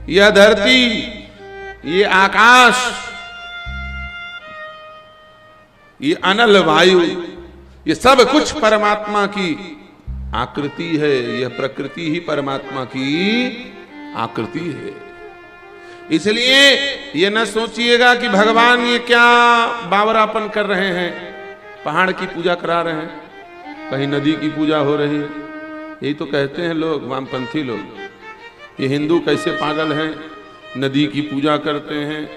यह धरती, ये आकाश, ये अनल वायु, ये सब कुछ परमात्मा की आकृति है। यह प्रकृति ही परमात्मा की आकृति है। इसलिए ये न सोचिएगा कि भगवान ये क्या बावरापन कर रहे हैं, पहाड़ की पूजा करा रहे हैं, कहीं नदी की पूजा हो रही है। यही तो कहते हैं लोग, वामपंथी लोग, ये हिंदू कैसे पागल हैं, नदी की पूजा करते हैं।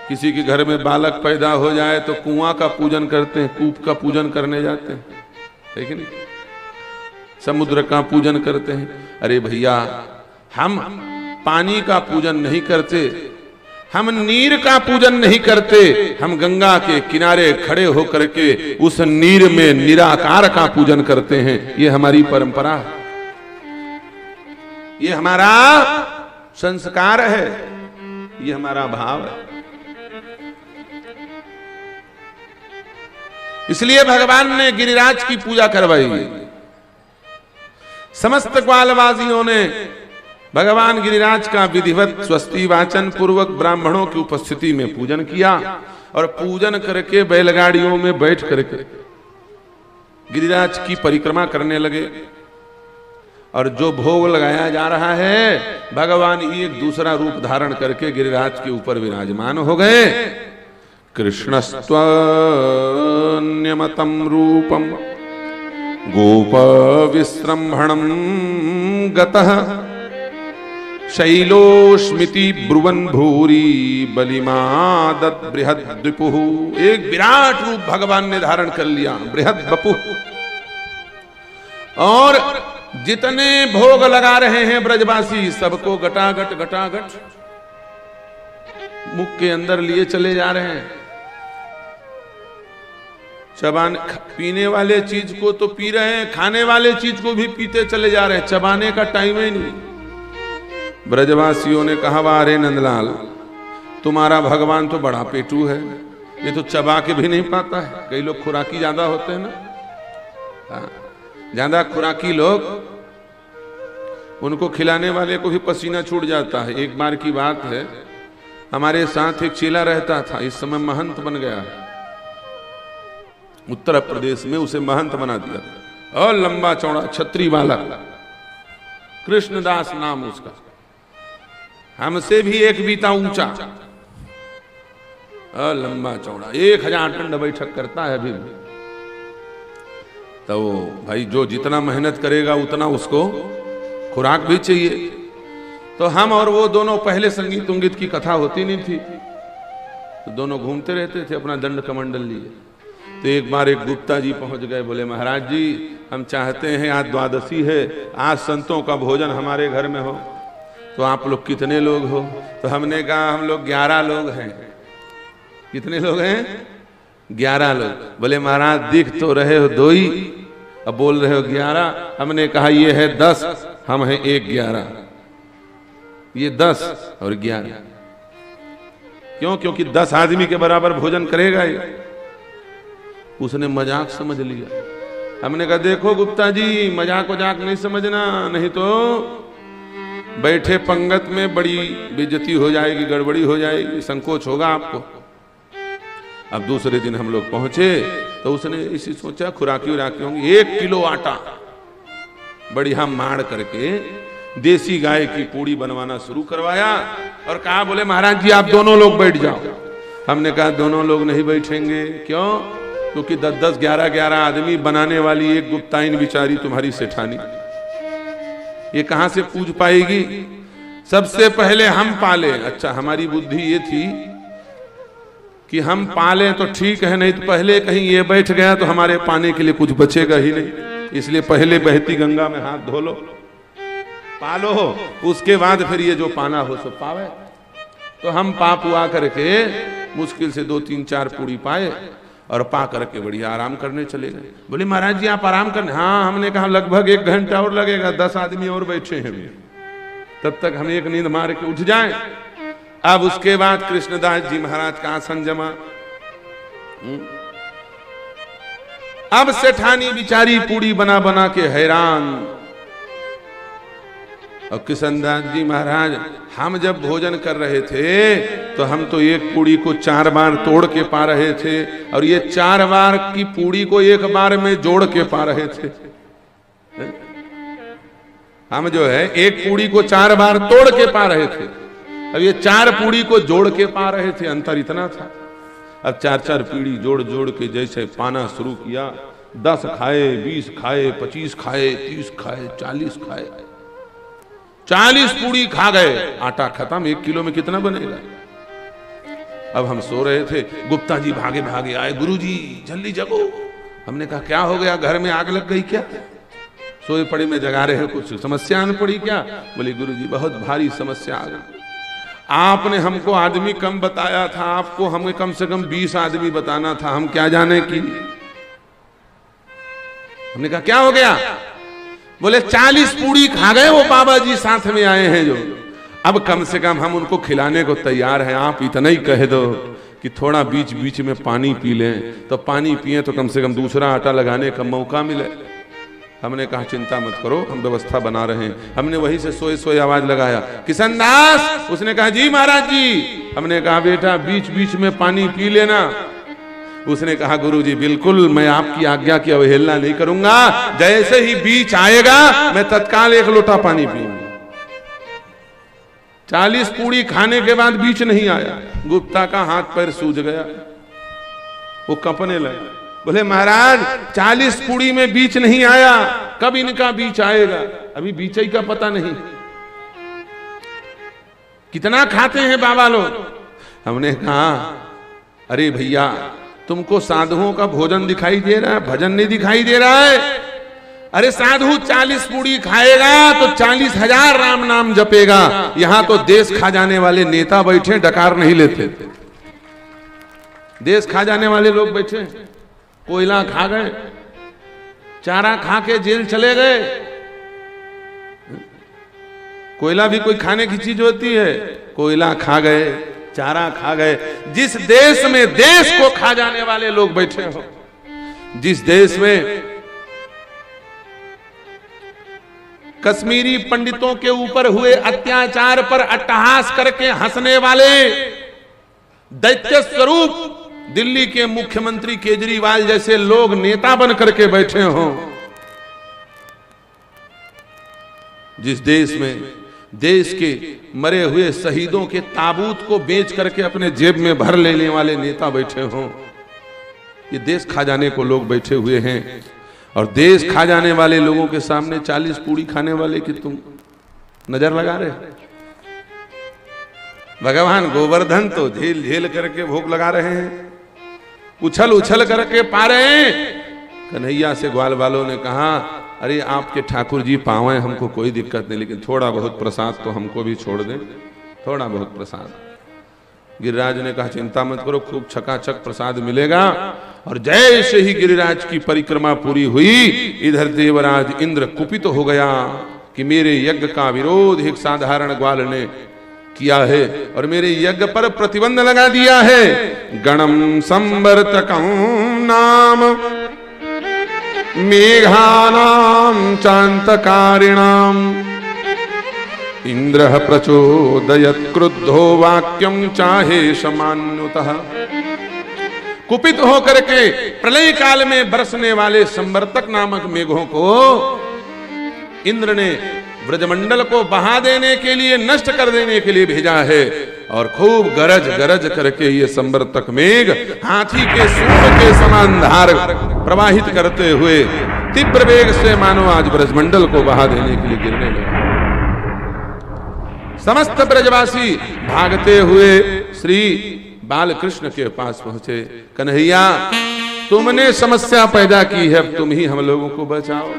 किसी के घर में बालक पैदा हो जाए तो कुआं का पूजन करते हैं, कूप का पूजन करने जाते हैं, है कि नहीं? समुद्र का पूजन करते हैं। अरे भैया, हम पानी का पूजन नहीं करते, हम नीर का पूजन नहीं करते, हम गंगा के किनारे खड़े होकर के उस नीर में निराकार का पूजन करते हैं। ये हमारी परंपरा है, ये हमारा संस्कार है, ये हमारा भाव है। इसलिए भगवान ने गिरिराज की पूजा करवाई। समस्त ग्वालवासियों ने भगवान गिरिराज का विधिवत स्वस्ति वाचन पूर्वक ब्राह्मणों की उपस्थिति में पूजन किया और पूजन करके बैलगाड़ियों में बैठ करके गिरिराज की परिक्रमा करने लगे। और जो भोग लगाया जा रहा है, भगवान एक दूसरा रूप धारण करके गिरिराज के ऊपर विराजमान हो गए। कृष्णस्त्वन्यमतं रूपम गोप विस्रंभणं गतः शैलोस्मिति ब्रुवन् भूरि बलिमादत् बृहद् द्विपुः। एक विराट रूप भगवान ने धारण कर लिया, बृहद् वपुः। और जितने भोग लगा रहे हैं ब्रजवासी, सबको गटागट गटागट मुख के अंदर लिए चले जा रहे हैं। चबाने पीने वाले चीज को तो पी रहे हैं, खाने वाले चीज को भी पीते चले जा रहे हैं, चबाने का टाइम ही नहीं। ब्रजवासियों ने कहा, वारे नंदलाल, तुम्हारा भगवान तो बड़ा पेटू है, ये तो चबा के भी नहीं पाता है। कई लोग खुराकी ज्यादा होते हैं ना, ज्यादा खुराकी लोग, उनको खिलाने वाले को भी पसीना छूट जाता है। एक बार की बात है, हमारे साथ एक चेला रहता था, इस समय महंत बन गया है, उत्तर प्रदेश में उसे महंत बना दिया। और लंबा चौड़ा छतरी वाला, कृष्णदास नाम उसका, हमसे भी एक बीता ऊंचा, और लंबा चौड़ा, 1000 टन बैठक करता है अभी। तो भाई जो जितना मेहनत करेगा उतना उसको खुराक भी चाहिए। तो हम और वो दोनों, पहले संगीत उंगीत की कथा होती नहीं थी, तो दोनों घूमते रहते थे अपना दंड कमंडल लिए। तो एक बार एक गुप्ता जी पहुंच गए, बोले महाराज जी, हम चाहते हैं, आज द्वादशी है, आज संतों का भोजन हमारे घर में हो, तो आप लोग कितने लोग हो? तो हमने कहा हम लोग 11 लोग हैं। कितने लोग हैं? 11 लोग। बोले महाराज दिख तो रहे हो 2 ही, अब बोल रहे हो 11। हमने कहा ये है 10, हम हैं 1-11, ये 10 और 11। क्यों? क्योंकि 10 आदमी के बराबर भोजन करेगा ये। उसने मजाक समझ लिया। हमने कहा देखो गुप्ता जी, मजाक वजाक नहीं समझना, नहीं तो बैठे पंगत में बड़ी बेइज्जती हो जाएगी, गड़बड़ी हो जाएगी, संकोच होगा आपको। अब दूसरे दिन हम लोग पहुंचे तो उसने इसी सोचा खुराकी उराकी होंगी। 1 किलो आटा बढ़िया माड़ करके देसी गाय की पूड़ी बनवाना शुरू करवाया और कहा, बोले महाराज जी आप दोनों लोग बैठ जाओ। हमने कहा दोनों लोग नहीं बैठेंगे। क्यों? क्योंकि 10-10, 11-11 आदमी बनाने वाली एक गुप्ताइन बिचारी तुम्हारी सेठानी, ये कहां से पूज पाएगी? सबसे पहले हम पाले। अच्छा, हमारी बुद्धि ये थी कि हम पाले तो ठीक है, नहीं तो पहले कहीं ये बैठ गया तो हमारे पाने के लिए कुछ बचेगा ही नहीं। इसलिए पहले बहती गंगा में हाथ धो लो, पालो, उसके बाद फिर ये जो पाना हो सो पावे। तो हम पाप हुआ करके मुश्किल से 2-3-4 पूड़ी पाए और पा करके बढ़िया आराम करने चले गए। बोले महाराज जी आप आराम करने? हाँ। हमने कहा लगभग 1 घंटा और लगेगा, 10 आदमी और बैठे हैं, तब तक हम एक नींद मार के उठ जाएं। अब उसके बाद कृष्णदास जी महाराज का आसन जमा। अब सेठानी बिचारी पूड़ी बना बना के हैरान, और कृष्णदास जी महाराज हम जब भोजन कर रहे थे तो हम तो एक पूड़ी को 4 बार तोड़ के पा रहे थे, और ये 4 बार की पूड़ी को एक बार में जोड़ के पा रहे थे। हम जो है एक पूड़ी को 4 बार तोड़ के पा रहे थे, अब ये 4 पूड़ी को जोड़ के पा रहे थे। अंतर इतना था। अब 4-4 पीढ़ी जोड़ जोड़ के जैसे पाना शुरू किया, 10 खाए, 20 खाए, 25 खाए, 30 खाए, 40 खाए, 40 पूड़ी खा गए। आटा खत्म। 1 किलो में कितना बनेगा? अब हम सो रहे थे, गुप्ता जी भागे भागे आए, गुरुजी जल्दी जगो। हमने कहा क्या हो गया, घर में आग लग गई क्या? सोए पड़े में जगा रहे हो, कुछ समस्या आन पड़ी क्या? बोले गुरुजी बहुत भारी समस्या आ गई। आपने हमको आदमी कम बताया था, आपको हमें कम से कम 20 आदमी बताना था, हम क्या जाने की। हमने कहा क्या हो गया? बोले 40 पूड़ी खा गए वो बाबा जी साथ में आए हैं जो, अब कम से कम हम उनको खिलाने को तैयार हैं। आप इतना ही कह दो कि थोड़ा बीच बीच में पानी पी लें, तो पानी पिए तो कम से कम दूसरा आटा लगाने का मौका मिले। हमने कहा चिंता मत करो, हम व्यवस्था बना रहे हैं। हमने वहीं से सोए सोए आवाज लगाया, किशन दास। उसने कहा जी महाराज जी। हमने कहा बेटा बीच बीच में पानी पी लेना। उसने कहा गुरुजी बिल्कुल, मैं आपकी आज्ञा की अवहेलना नहीं करूंगा। जैसे ही बीच आएगा मैं तत्काल 1 लोटा पानी पीऊंगा। 40 पूड़ी खाने के बाद बीच नहीं आया। गुप्ता का हाथ पैर सूज गया, वो कंपने लगा। बोले महाराज 40 पूड़ी में बीच नहीं आया, कब इनका बीच आएगा? अभी बीच ही का पता नहीं। कितना खाते हैं बाबा लोग? हमने कहा अरे भैया तुमको साधुओं का भोजन दिखाई दे रहा है, भजन नहीं दिखाई दे रहा है? अरे साधु 40 पूड़ी खाएगा तो 40,000 राम नाम जपेगा। यहां तो देश खा जाने वाले नेता बैठे, डकार नहीं लेते। देश खा जाने वाले लोग बैठे, कोयला खा गए, चारा खा के जेल चले गए। कोयला भी कोई खाने की चीज होती है? कोयला खा गए, चारा खा गए। जिस देश में देश को खा जाने वाले लोग बैठे हो, जिस देश में कश्मीरी पंडितों के ऊपर हुए अत्याचार पर अट्टहास करके हंसने वाले दैत्य स्वरूप दिल्ली के मुख्यमंत्री केजरीवाल जैसे लोग नेता बन करके बैठे हों, जिस देश में देश के मरे हुए शहीदों के ताबूत को बेच करके अपने जेब में भर लेने वाले नेता बैठे हों, ये देश खा जाने को लोग बैठे हुए हैं। और देश खा जाने वाले लोगों के सामने 40 पूड़ी खाने वाले की तुम नजर लगा रहे? भगवान गोवर्धन तो झेल झेल करके भोग लगा रहे हैं, उछल उछल करके पा रहे हैं। कन्हैया से ग्वाल वालों ने कहा अरे आपके ठाकुर जी पावें, हमको कोई दिक्कत नहीं, लेकिन थोड़ा बहुत प्रसाद तो हमको भी छोड़ दें, थोड़ा बहुत प्रसाद। गिरिराज ने कहा चिंता मत करो, खूब छकाछक प्रसाद मिलेगा। और जैसे ही गिरिराज की परिक्रमा पूरी हुई, इधर देवराज इंद्र कुपित हो गया कि मेरे यज्ञ का विरोध एक साधारण ग्वाल ने किया है और मेरे यज्ञ पर प्रतिबंध लगा दिया है। गणम संवर्तकं नाम मेघानां चांतकारिणाम इंद्र प्रचोदयत् क्रुद्धो वाक्यं चाहे समान्युतः। कुपित होकर के प्रलय काल में बरसने वाले संवर्तक नामक मेघों को इंद्र ने ब्रजमंडल को बहा देने के लिए, नष्ट कर देने के लिए भेजा है। और खूब गरज गरज करके ये संवर्तक मेघ हाथी के सूंड के समान धार प्रवाहित करते हुए तीव्र वेग से मानो आज ब्रजमंडल को बहा देने के लिए गिरने लगे। समस्त ब्रजवासी भागते हुए श्री बालकृष्ण के पास पहुंचे। कन्हैया तुमने समस्या पैदा की है, अब तुम ही हम लोगों को बचाओ।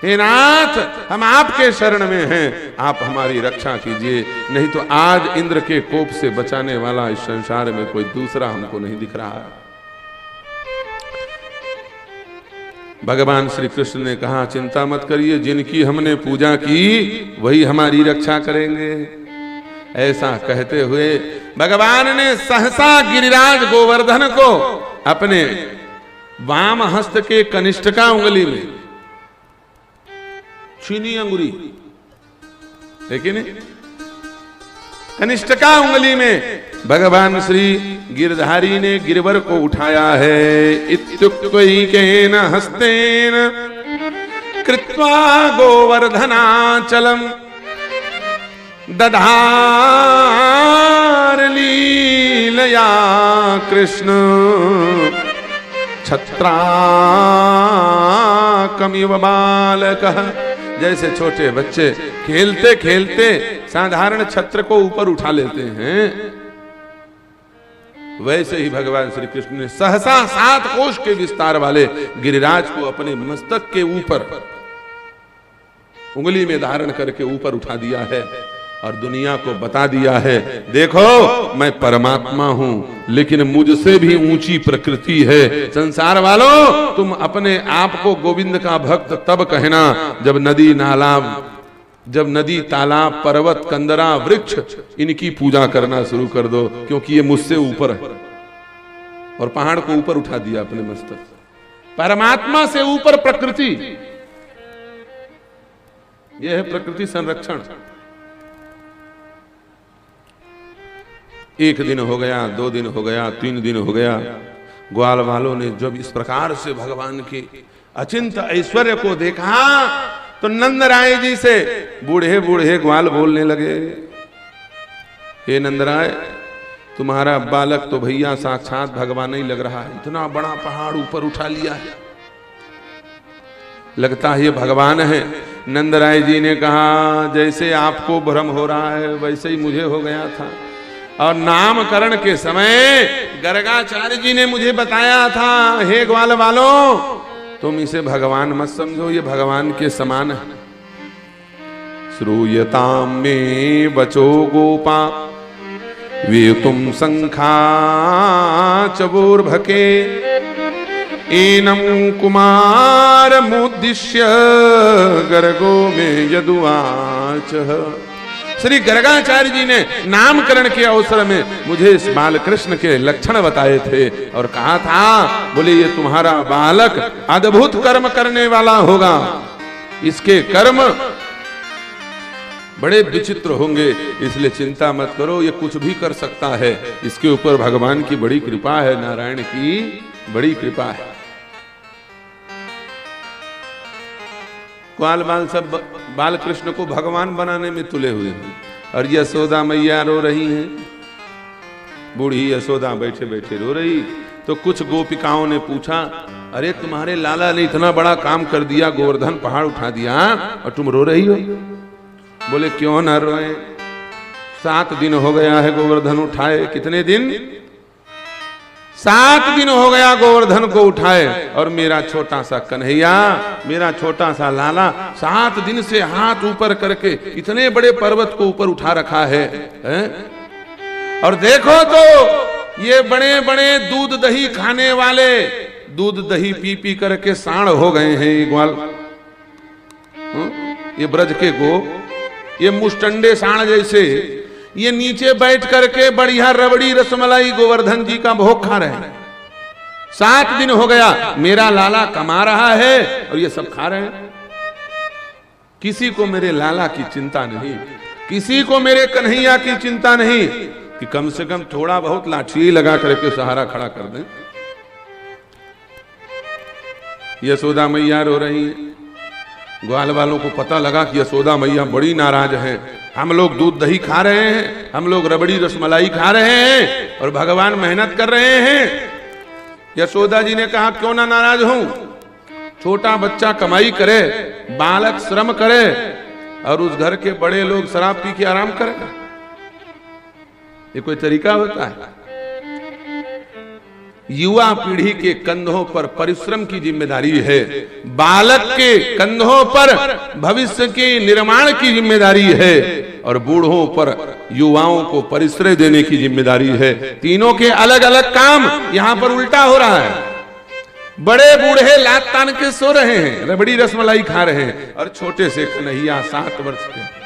हे नाथ हम आपके शरण में हैं, आप हमारी रक्षा कीजिए, नहीं तो आज इंद्र के कोप से बचाने वाला इस संसार में कोई दूसरा हमको नहीं दिख रहा। भगवान श्री कृष्ण ने कहा चिंता मत करिए, जिनकी हमने पूजा की वही हमारी रक्षा करेंगे। ऐसा कहते हुए भगवान ने सहसा गिरिराज गोवर्धन को अपने वाम हस्त के कनिष्ठिका उंगली में, छीनी अंगुली है कि नहीं? कनिष्ठिका उंगली में भगवान श्री गिरधारी ने गिरवर को उठाया है। इत्युक्त्वैकेन हस्तेन कृत्वा गोवर्धनाचलम दधार लीलया कृष्ण छत्राकमिव बालकः। जैसे छोटे बच्चे खेलते खेलते साधारण छत्र को ऊपर उठा लेते हैं, वैसे ही भगवान श्री कृष्ण ने सहसा 7 कोश के विस्तार वाले गिरिराज को अपने मस्तक के ऊपर उंगली में धारण करके ऊपर उठा दिया है और दुनिया को बता दिया है, देखो मैं परमात्मा हूं, लेकिन मुझसे भी ऊंची प्रकृति है। संसार वालों, तुम अपने आप को गोविंद का भक्त तब कहना जब नदी तालाब पर्वत कंदरा वृक्ष इनकी पूजा करना शुरू कर दो, क्योंकि ये मुझसे ऊपर है। और पहाड़ को ऊपर उठा दिया अपने मस्तक। परमात्मा से ऊपर प्रकृति, यह है प्रकृति संरक्षण। 1 दिन हो गया, 2 दिन हो गया, 3 दिन हो गया, ग्वाल वालों ने जब इस प्रकार से भगवान के अचिंत ऐश्वर्य को देखा तो नंदराय जी से बूढ़े बूढ़े ग्वाल बोलने लगे, हे नंदराय, तुम्हारा बालक तो भैया साक्षात भगवान ही लग रहा है। इतना बड़ा पहाड़ ऊपर उठा लिया है, लगता है ये भगवान है। नंदराय जी ने कहा, जैसे आपको भ्रम हो रहा है वैसे ही मुझे हो गया था, और नामकरण के समय गर्गाचार्य जी ने मुझे बताया था, हे ग्वाल वालों, तुम इसे भगवान मत समझो, ये भगवान के समान है। श्रूयताम में बचो गोपा वे तुम संखा चबोर्भके एनम कुमार मुद्दिश्य गर्गो में यदुवाच। श्री गर्गाचार्य जी ने नामकरण के अवसर में मुझे इस बालकृष्ण के लक्षण बताए थे और कहा था, बोले ये तुम्हारा बालक अद्भुत कर्म करने वाला होगा, इसके कर्म बड़े विचित्र होंगे, इसलिए चिंता मत करो, ये कुछ भी कर सकता है, इसके ऊपर भगवान की बड़ी कृपा है, नारायण की बड़ी कृपा है। ग्वाल बाल सब बाल कृष्ण को भगवान बनाने में तुले हुए हैं, और यशोदा मैया रो रही हैं। बूढ़ी यशोदा बैठे बैठे रो रही, तो कुछ गोपिकाओं ने पूछा, अरे तुम्हारे लाला ने इतना बड़ा काम कर दिया, गोवर्धन पहाड़ उठा दिया, और तुम रो रही हो? बोले क्यों ना रोए, 7 दिन हो गया है गोवर्धन उठाए। कितने दिन? 7 दिन हो गया गोवर्धन को उठाए, और मेरा छोटा सा कन्हैया, मेरा छोटा सा लाला 7 दिन से हाथ ऊपर करके इतने बड़े पर्वत को ऊपर उठा रखा है, और देखो तो ये बड़े बड़े दूध दही खाने वाले दूध दही पी पी करके साढ़ हो गए हैं ये ग्वाल, ये ब्रज के गो, ये मुष्टंडे साढ़ जैसे, ये नीचे बैठ करके बढ़िया रबड़ी रसमलाई गोवर्धन जी का भोग खा रहे हैं। 7 दिन हो गया, मेरा लाला कमा रहा है और ये सब खा रहे हैं। किसी को मेरे लाला की चिंता नहीं, किसी को मेरे कन्हैया की चिंता नहीं कि कम से कम थोड़ा बहुत लाठी लगा करके सहारा खड़ा कर दें। यशोदा मैया रो रही है। ग्वाल वालों को पता लगा कि यशोदा मैया बड़ी नाराज हैं, हम लोग दूध दही खा रहे हैं, हम लोग रबड़ी रसमलाई खा रहे हैं और भगवान मेहनत कर रहे हैं। यशोदा जी ने कहा, क्यों ना नाराज हूं, छोटा बच्चा कमाई करे, बालक श्रम करे, और उस घर के बड़े लोग शराब पी के आराम करें, ये कोई तरीका होता है? युवा पीढ़ी के कंधों पर परिश्रम की जिम्मेदारी है, बालक के कंधों पर भविष्य के निर्माण की जिम्मेदारी है, और बूढ़ों पर युवाओं को परिश्रय देने की जिम्मेदारी है। तीनों के अलग अलग काम यहां पर उल्टा हो रहा है। बड़े बूढ़े लात तान के सो रहे हैं, रबड़ी रसमलाई खा रहे हैं, और छोटे से कन्हैया 7 वर्ष के